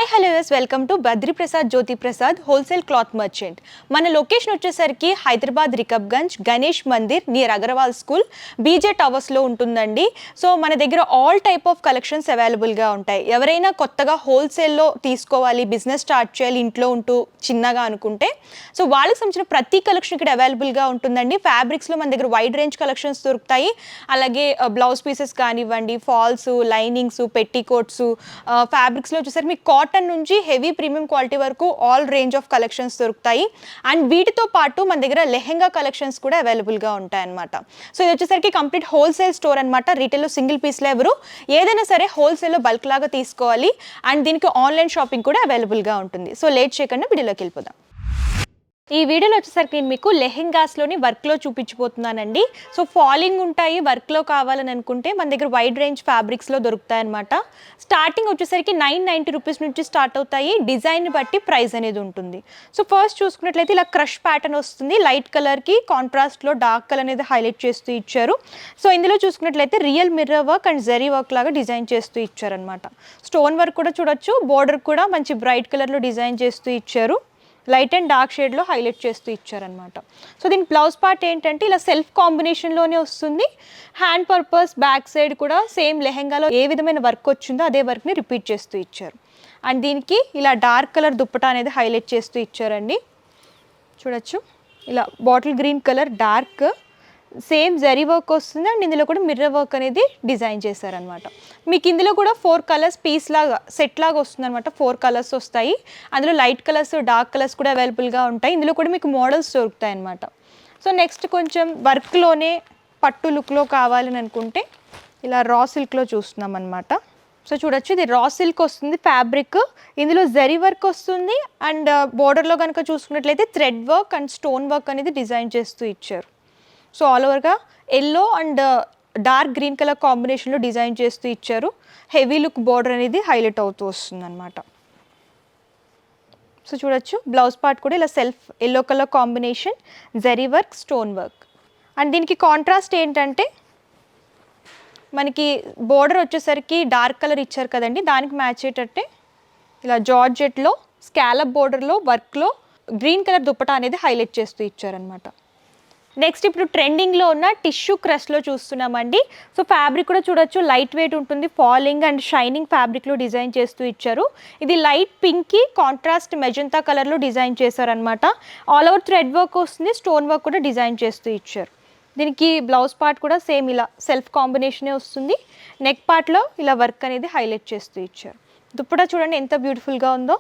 Hi hello welcome to Badri Prasad Jyoti Prasad wholesale cloth merchant. మన location వచ్చేసరికి Hyderabad Rikabganj Ganesh Mandir near Agarwal school BJ టవర్స్లో ఉంటుందండి. సో మన దగ్గర ఆల్ టైప్ ఆఫ్ కలెక్షన్స్ అవైలబుల్గా ఉంటాయి. ఎవరైనా కొత్తగా హోల్సేల్లో తీసుకోవాలి, బిజినెస్ స్టార్ట్ చేయాలి ఇంట్లో ఉంటూ చిన్నగా అనుకుంటే సో వాళ్ళకి సంబంధించిన ప్రతి కలెక్షన్ ఇక్కడ అవైలబుల్గా ఉంటుందండి. ఫ్యాబ్రిక్స్లో మన దగ్గర వైడ్ రేంజ్ కలెక్షన్స్ దొరుకుతాయి. అలాగే బ్లౌజ్ పీసెస్ కానివ్వండి, ఫాల్స్, లైనింగ్స్, పెట్టికోట్స్, ఫ్యాబ్రిక్స్లో వచ్చేసరికి మీకు కాటన్ నుంచి హెవీ ప్రీమియం క్వాలిటీ వరకు ఆల్ రేంజ్ ఆఫ్ కలెక్షన్స్ దొరుకుతాయి. అండ్ వీటితో పాటు మన దగ్గర లెహెంగా కలెక్షన్స్ కూడా అవైలబుల్గా ఉంటాయి అన్నమాట. సో ఇది వచ్చేసరికి కంప్లీట్ హోల్సేల్ స్టోర్ అనమాట. రీటైల్లో సింగిల్ పీస్లో ఎవరు ఏదైనా సరే హోల్సేల్లో బల్క్ లాగా తీసుకోవాలి. అండ్ దీనికి ఆన్లైన్ షాపింగ్ కూడా అవైలబుల్గా ఉంటుంది. సో లేట్ చేయకుండా వీడియోలోకి వెళ్ళిపోదాం. ఈ వీడియోలో వచ్చేసరికి నేను మీకు లెహెంగాస్లోని వర్క్లో చూపించిపోతున్నానండి. సో ఫాలింగ్ ఉంటాయి, వర్క్లో కావాలని అనుకుంటే మన దగ్గర వైడ్ రేంజ్ ఫ్యాబ్రిక్స్లో దొరుకుతాయి అనమాట. స్టార్టింగ్ వచ్చేసరికి 990 రూపీస్ నుంచి స్టార్ట్ అవుతాయి. డిజైన్ బట్టి ప్రైస్ అనేది ఉంటుంది. సో ఫస్ట్ చూసుకున్నట్లయితే ఇలా క్రష్ ప్యాటర్న్ వస్తుంది. లైట్ కలర్కి కాంట్రాస్ట్లో డార్క్ కలర్ అనేది హైలైట్ చేస్తూ ఇచ్చారు. సో ఇందులో చూసుకున్నట్లయితే real mirror work and zari work లాగా డిజైన్ చేస్తూ ఇచ్చారనమాట. స్టోన్ వర్క్ కూడా చూడొచ్చు. బోర్డర్ కూడా మంచి బ్రైట్ కలర్లో డిజైన్ చేస్తూ ఇచ్చారు. లైట్ అండ్ డార్క్ షేడ్లో హైలైట్ చేస్తూ ఇచ్చారనమాట. సో దీని బ్లౌజ్ పార్ట్ ఏంటంటే ఇలా సెల్ఫ్ కాంబినేషన్లోనే వస్తుంది. హ్యాండ్ పర్పస్ బ్యాక్ సైడ్ కూడా సేమ్ లెహెంగాలో ఏ విధమైన వర్క్ వచ్చిందో అదే వర్క్ని రిపీట్ చేస్తూ ఇచ్చారు. అండ్ దీనికి ఇలా డార్క్ కలర్ దుప్పటా అనేది హైలైట్ చేస్తూ ఇచ్చారండి. చూడొచ్చు ఇలా bottle green colour dark same zari work వస్తుంది. అండ్ ఇందులో కూడా మిర్రర్ వర్క్ అనేది డిజైన్ చేశారనమాట. మీకు ఇందులో కూడా 4 కలర్స్ పీస్ లాగా సెట్ లాగా వస్తుంది అనమాట. 4 కలర్స్ వస్తాయి. అందులో లైట్ కలర్స్, డార్క్ కలర్స్ కూడా అవైలబుల్గా ఉంటాయి. ఇందులో కూడా మీకు మోడల్స్ దొరుకుతాయి అనమాట. సో నెక్స్ట్ కొంచెం వర్క్లోనే పట్టు లుక్లో కావాలని అనుకుంటే ఇలా రా సిల్క్లో చూస్తున్నాం అనమాట. సో చూడొచ్చు ఇది రా సిల్క్ వస్తుంది ఫ్యాబ్రిక్. ఇందులో జరీ వర్క్ వస్తుంది. అండ్ బోర్డర్లో కనుక చూసుకున్నట్లయితే thread work and stone work అనేది డిజైన్ చేస్తూ ఇచ్చారు. సో ఆల్ ఓవర్గా yellow and dark green colour కాంబినేషన్లో డిజైన్ చేస్తూ ఇచ్చారు. హెవీ లుక్ బోర్డర్ అనేది హైలైట్ అవుతూ వస్తుంది అనమాట. సో చూడొచ్చు బ్లౌజ్ పార్ట్ కూడా ఇలా self yellow colour combination, zari work, stone work. And దీనికి కాంట్రాస్ట్ ఏంటంటే మనకి బోర్డర్ వచ్చేసరికి డార్క్ కలర్ ఇచ్చారు కదండి, దానికి మ్యాచ్ అయ్యేటట్టే ఇలా జార్జెట్లో స్కాలప్ బోర్డర్లో వర్క్లో గ్రీన్ కలర్ దుప్పటా అనేది హైలైట్ చేస్తూ ఇచ్చారనమాట. నెక్స్ట్ ఇప్పుడు ట్రెండింగ్లో ఉన్న టిష్యూ క్రష్లో చూస్తున్నామండి. సో ఫ్యాబ్రిక్ కూడా చూడొచ్చు లైట్ వెయిట్ ఉంటుంది. ఫాలింగ్ అండ్ షైనింగ్ ఫ్యాబ్రిక్లో డిజైన్ చేస్తూ ఇచ్చారు. ఇది లైట్ పింక్కి కాంట్రాస్ట్ మెజంతా కలర్లో డిజైన్ చేశారనమాట. ఆల్ ఓవర్ థ్రెడ్ వర్క్ వస్తుంది. స్టోన్ వర్క్ కూడా డిజైన్ చేస్తూ ఇచ్చారు. దీనికి బ్లౌజ్ పార్ట్ కూడా సేమ్ ఇలా సెల్ఫ్ కాంబినేషనే వస్తుంది. నెక్ పార్ట్లో ఇలా వర్క్ అనేది హైలైట్ చేస్తూ ఇచ్చారు. దుప్పటా చూడండి ఎంత బ్యూటిఫుల్గా ఉందో.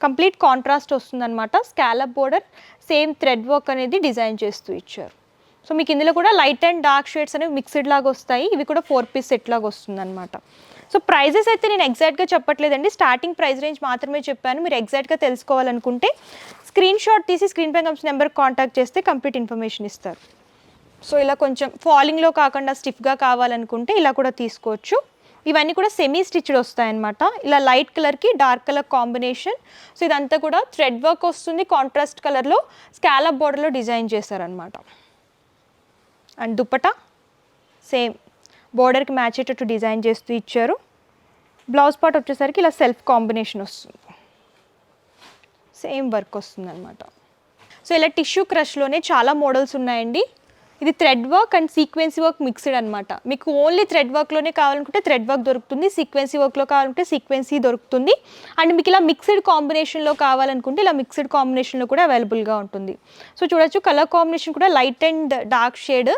కంప్లీట్ కాంట్రాస్ట్ వస్తుందన్నమాట. Scallop border same thread work అనేది డిజైన్ చేస్తూ ఇచ్చారు. సో మీకు ఇందులో కూడా లైట్ అండ్ డార్క్ షేడ్స్ అనేవి మిక్స్డ్ లాగా వస్తాయి. ఇవి కూడా 4 పీస్ సెట్ లాగా వస్తుందన్నమాట. సో ప్రైజెస్ అయితే నేను ఎగ్జాక్ట్గా చెప్పట్లేదండి, స్టార్టింగ్ ప్రైస్ రేంజ్ మాత్రమే చెప్పాను. మీరు ఎగ్జాక్ట్గా తెలుసుకోవాలనుకుంటే స్క్రీన్ షాట్ తీసి స్క్రీన్ పై కనిపిస్తున్న నెంబర్కి కాంటాక్ట్ చేస్తే కంప్లీట్ ఇన్ఫర్మేషన్ ఇస్తారు. సో ఇలా కొంచెం ఫాలింగ్లో కాకుండా స్టిఫ్గా కావాలనుకుంటే ఇలా కూడా తీసుకోవచ్చు. ఇవన్నీ కూడా సెమీ స్టిచ్డ్ వస్తాయన్నమాట. ఇలా లైట్ కలర్కి డార్క్ కలర్ కాంబినేషన్. సో ఇదంతా కూడా థ్రెడ్ వర్క్ వస్తుంది. కాంట్రాస్ట్ కలర్లో స్కాలప్ బోర్డర్లో డిజైన్ చేశారనమాట. అండ్ దుప్పటా సేమ్ బోర్డర్కి మ్యాచ్ అయ్యేటట్టు డిజైన్ చేస్తూ ఇచ్చారు. బ్లౌజ్ పార్ట్ వచ్చేసరికి ఇలా సెల్ఫ్ కాంబినేషన్ వస్తుంది. సేమ్ వర్క్ వస్తుంది అనమాట. సో ఇలా టిష్యూ క్రష్లోనే చాలా మోడల్స్ ఉన్నాయండి. ఇది thread work and sequence work mixed అనమాట. మీకు ఓన్లీ థ్రెడ్ వర్క్లోనే కావాలనుకుంటే థ్రెడ్ వర్క్ దొరుకుతుంది. సీక్వెన్సీ వర్క్లో కావాలంటే సీక్వెన్సీ దొరుకుతుంది. అండ్ మీకు ఇలా మిక్స్డ్ కాంబినేషన్లో కావాలనుకుంటే ఇలా మిక్స్డ్ కాంబినేషన్లో కూడా అవైలబుల్గా ఉంటుంది. సో చూడొచ్చు కలర్ కాంబినేషన్ కూడా light and dark shade.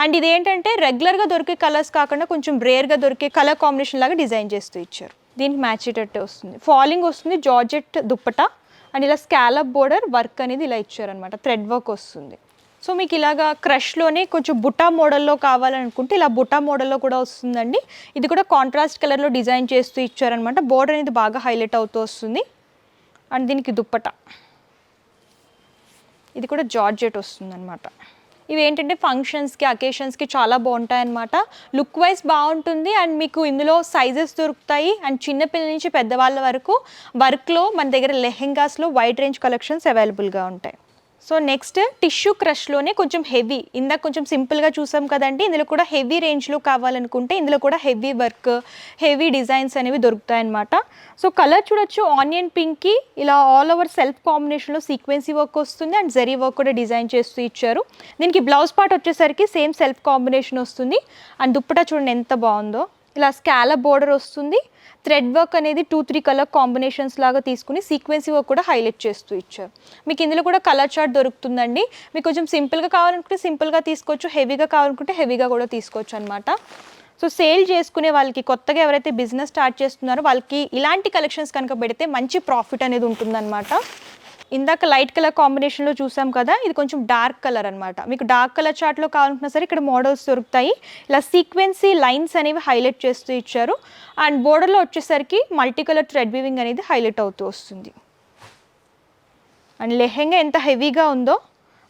And ఇదేంటంటే రెగ్యులర్గా దొరికే కలర్స్ కాకుండా కొంచెం రేర్గా దొరికే కలర్ కాంబినేషన్ లాగా డిజైన్ చేస్తూ ఇచ్చారు. దీనికి మ్యాచ్ అయ్యేటట్టే వస్తుంది. ఫాలింగ్ వస్తుంది, జార్జెట్ దుప్పటా అండ్ ఇలా స్కాలప్ బోర్డర్ వర్క్ అనేది ఇలా ఇచ్చారనమాట. థ్రెడ్ వర్క్ వస్తుంది. సో మీకు ఇలాగా క్రష్లోనే కొంచెం బుటా మోడల్లో కావాలనుకుంటే ఇలా బుటా మోడల్లో కూడా వస్తుందండి. ఇది కూడా కాంట్రాస్ట్ కలర్లో డిజైన్ చేస్తూ ఇచ్చారనమాట. బోర్డర్ అనేది బాగా హైలైట్ అవుతూ వస్తుంది. అండ్ దీనికి దుప్పటా ఇది కూడా జార్జెట్ వస్తుందన్నమాట. ఇవి ఏంటంటే ఫంక్షన్స్కి, అకేషన్స్కి చాలా బాగుంటాయన్నమాట. లుక్ వైజ్ బాగుంటుంది. అండ్ మీకు ఇందులో సైజెస్ దొరుకుతాయి. అండ్ చిన్నపిల్లల నుంచి పెద్దవాళ్ళ వరకు వర్క్లో మన దగ్గర లెహెంగాస్లో వైడ్ రేంజ్ కలెక్షన్స్ అవైలబుల్గా ఉంటాయి. సో నెక్స్ట్ టిష్యూ క్రష్లోనే కొంచెం హెవీ, ఇందాక కొంచెం సింపుల్గా చూసాం కదండి, ఇందులో కూడా హెవీ రేంజ్లో కావాలనుకుంటే ఇందులో కూడా హెవీ వర్క్, హెవీ డిజైన్స్ అనేవి దొరుకుతాయన్నమాట. సో కలర్ చూడొచ్చు, ఆనియన్ పింక్కి ఇలా ఆల్ ఓవర్ సెల్ఫ్ కాంబినేషన్లో సీక్వెన్సీ వర్క్ వస్తుంది అండ్ జరీ వర్క్ కూడా డిజైన్ చేస్తూ ఇచ్చారు. దీనికి బ్లౌజ్ పార్ట్ వచ్చేసరికి సేమ్ సెల్ఫ్ కాంబినేషన్ వస్తుంది అండ్ దుప్పటా చూడండి ఎంత బాగుందో, ఇలా స్కాలప్ బోర్డర్ వస్తుంది. థ్రెడ్ వర్క్ అనేది 2-3 కలర్ కాంబినేషన్స్ లాగా తీసుకుని సీక్వెన్సీ వర్క్ కూడా హైలైట్ చేస్తూ ఇచ్చారు. మీకు ఇందులో కూడా కలర్ చార్ట్ దొరుకుతుందండి. మీకు కొంచెం సింపుల్గా కావాలనుకుంటే సింపుల్గా తీసుకోవచ్చు, హెవీగా కావాలనుకుంటే హెవీగా కూడా తీసుకోవచ్చు అనమాట. సో సేల్ చేసుకునే వాళ్ళకి, కొత్తగా ఎవరైతే బిజినెస్ స్టార్ట్ చేస్తున్నారో వాళ్ళకి ఇలాంటి కలెక్షన్స్ కనుక పెడితే మంచి ప్రాఫిట్ అనేది ఉంటుందన్నమాట. ఇందాక లైట్ కలర్ కాంబినేషన్లో చూసాం కదా, ఇది కొంచెం డార్క్ కలర్ అనమాట. మీకు డార్క్ కలర్ చార్ట్లో కావాలనుకున్నా సరే ఇక్కడ మోడల్స్ దొరుకుతాయి. ఇలా సీక్వెన్సీ లైన్స్ అనేవి హైలైట్ చేస్తూ ఇచ్చారు అండ్ బోర్డర్లో వచ్చేసరికి మల్టీ కలర్ థ్రెడ్ వీవింగ్ అనేది హైలైట్ అవుతూ వస్తుంది. అండ్ లెహెంగా ఎంత హెవీగా ఉందో,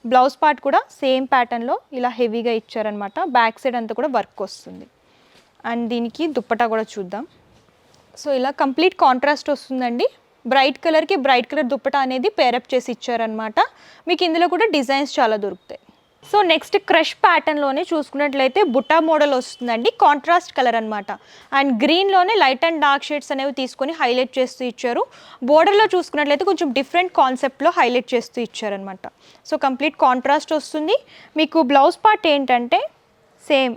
బ్లౌజ్ పార్ట్ కూడా సేమ్ ప్యాటర్న్లో ఇలా హెవీగా ఇచ్చారనమాట. బ్యాక్ సైడ్ అంతా కూడా వర్క్ వస్తుంది అండ్ దీనికి దుప్పటా కూడా చూద్దాం. సో ఇలా కంప్లీట్ కాంట్రాస్ట్ వస్తుందండి. బ్రైట్ కలర్కి బ్రైట్ కలర్ దుప్పటా అనేది పేరప్ చేసి ఇచ్చారనమాట. మీకు ఇందులో కూడా డిజైన్స్ చాలా దొరుకుతాయి. సో నెక్స్ట్ క్రష్ ప్యాటర్న్లోనే చూసుకున్నట్లయితే బుట్టా మోడల్ వస్తుందండి, కాంట్రాస్ట్ కలర్ అనమాట. అండ్ గ్రీన్లోనే లైట్ అండ్ డార్క్ షేడ్స్ అనేవి తీసుకొని హైలైట్ చేస్తూ ఇచ్చారు. బోర్డర్లో చూసుకున్నట్లయితే కొంచెం డిఫరెంట్ కాన్సెప్ట్లో హైలైట్ చేస్తూ ఇచ్చారనమాట. సో కంప్లీట్ కాంట్రాస్ట్ వస్తుంది. మీకు బ్లౌజ్ పార్ట్ ఏంటంటే సేమ్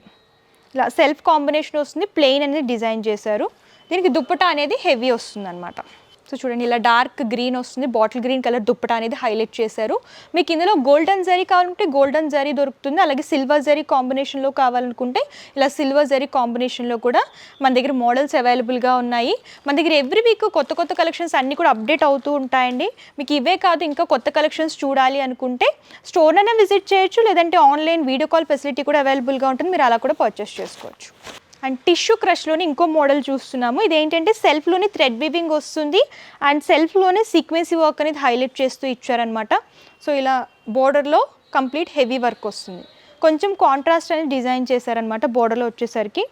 ఇలా సెల్ఫ్ కాంబినేషన్ వస్తుంది, ప్లెయిన్ అనేది డిజైన్ చేశారు. దీనికి దుప్పటా అనేది హెవీ వస్తుంది అనమాట. సో చూడండి ఇలా డార్క్ గ్రీన్ వస్తుంది, బాటిల్ గ్రీన్ కలర్ దుప్పటా అనేది హైలైట్ చేశారు. మీకు ఇందులో గోల్డెన్ జరీ కావాలంటే గోల్డెన్ జరీ దొరుకుతుంది, అలాగే సిల్వర్ జరీ కాంబినేషన్లో కావాలనుకుంటే ఇలా సిల్వర్ జరీ కాంబినేషన్లో కూడా మన దగ్గర మోడల్స్ అవైలబుల్గా ఉన్నాయి. మన దగ్గర ఎవ్రీ వీక్ కొత్త కొత్త కలెక్షన్స్ అన్నీ కూడా అప్డేట్ అవుతూ ఉంటాయండి. మీకు ఇవే కాదు ఇంకా కొత్త కలెక్షన్స్ చూడాలి అనుకుంటే స్టోర్ అయినా విజిట్ చేయొచ్చు, లేదంటే ఆన్లైన్ వీడియో కాల్ ఫెసిలిటీ కూడా అవైలబుల్గా ఉంటుంది, మీరు అలా కూడా పర్చేస్ చేసుకోవచ్చు. అండ్ టిష్యూ క్రష్లోని ఇంకో మోడల్ చూస్తున్నాము. ఇదేంటంటే సెల్ఫ్లోని థ్రెడ్ వీవింగ్ వస్తుంది అండ్ సెల్ఫ్లోనే సీక్వెన్సీ వర్క్ అనేది హైలైట్ చేస్తూ ఇచ్చారనమాట. సో ఇలా బోర్డర్లో కంప్లీట్ హెవీ వర్క్ వస్తుంది, కొంచెం కాంట్రాస్ట్ అనేది డిజైన్ చేశారనమాట. బోర్డర్లో వచ్చేసరికి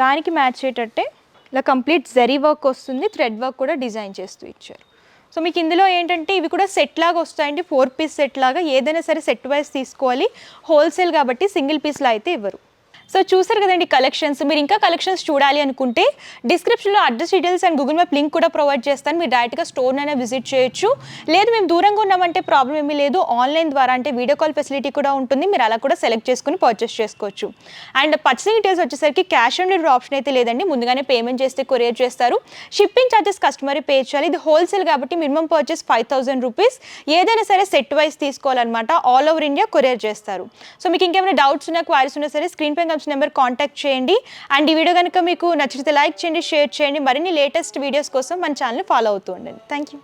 దానికి మ్యాచ్ అయ్యేటట్టే ఇలా కంప్లీట్ జరీ వర్క్ వస్తుంది, థ్రెడ్ వర్క్ కూడా డిజైన్ చేస్తూ ఇచ్చారు. సో మీకు ఇందులో ఏంటంటే ఇవి కూడా సెట్ లాగా వస్తాయండి, 4 పీస్ సెట్ లాగా. ఏదైనా సరే సెట్ వైజ్ తీసుకోవాలి, హోల్సేల్ కాబట్టి సింగిల్ పీస్లో అయితే ఇవ్వరు. సో చూసారు కదండి కలెక్షన్స్. మీరు ఇంకా కలెక్షన్స్ చూడాలి అనుకుంటే డిస్క్రిప్షన్లో address details and Google map link కూడా ప్రొవైడ్ చేస్తాను, మీరు డైరెక్ట్గా స్టోర్నైనా విజిట్ చేయొచ్చు. లేదు మేము దూరంగా ఉన్నామంటే ప్రాబ్లం ఏమీ లేదు, ఆన్లైన్ ద్వారా అంటే వీడియో కాల్ ఫెసిలిటీ కూడా ఉంటుంది, మీరు అలా కూడా సెలెక్ట్ చేసుకుని పర్చేస్ చేసుకోవచ్చు. అండ్ పర్చేసింగ్ డీటెయిల్స్ వచ్చేసరికి క్యాష్ ఆన్ డెలివరీ ఆప్షన్ అయితే లేదండి, ముందుగానే పేమెంట్ చేస్తే కొరియర్ చేస్తారు. షిప్పింగ్ ఛార్జెస్ కస్టమర్ పే చేయాలి. ఇది హోల్సేల్ కాబట్టి మినిమం పర్చేస్ 5,000 రూపీస్. ఏదైనా సరే సెట్ వైజ్ తీసుకోవాలన్నమాట, ఆల్ ఓవర్ ఇండియా కొరియర్ చేస్తారు. సో మీకు ఇంకేమైనా డౌట్స్ ఉన్నా, క్వైరీస్ ఉన్నా సరే స్క్రీన్ పై నెంబర్ కాంటాక్ట్ చేయండి. అండ్ ఈ వీడియో కనుక మీకు నచ్చితే లైక్ చేయండి, షేర్ చేయండి. మరిన్ని లేటెస్ట్ వీడియోస్ కోసం మన ఛానల్ ఫాలో అవుతూ ఉండండి. Thank you.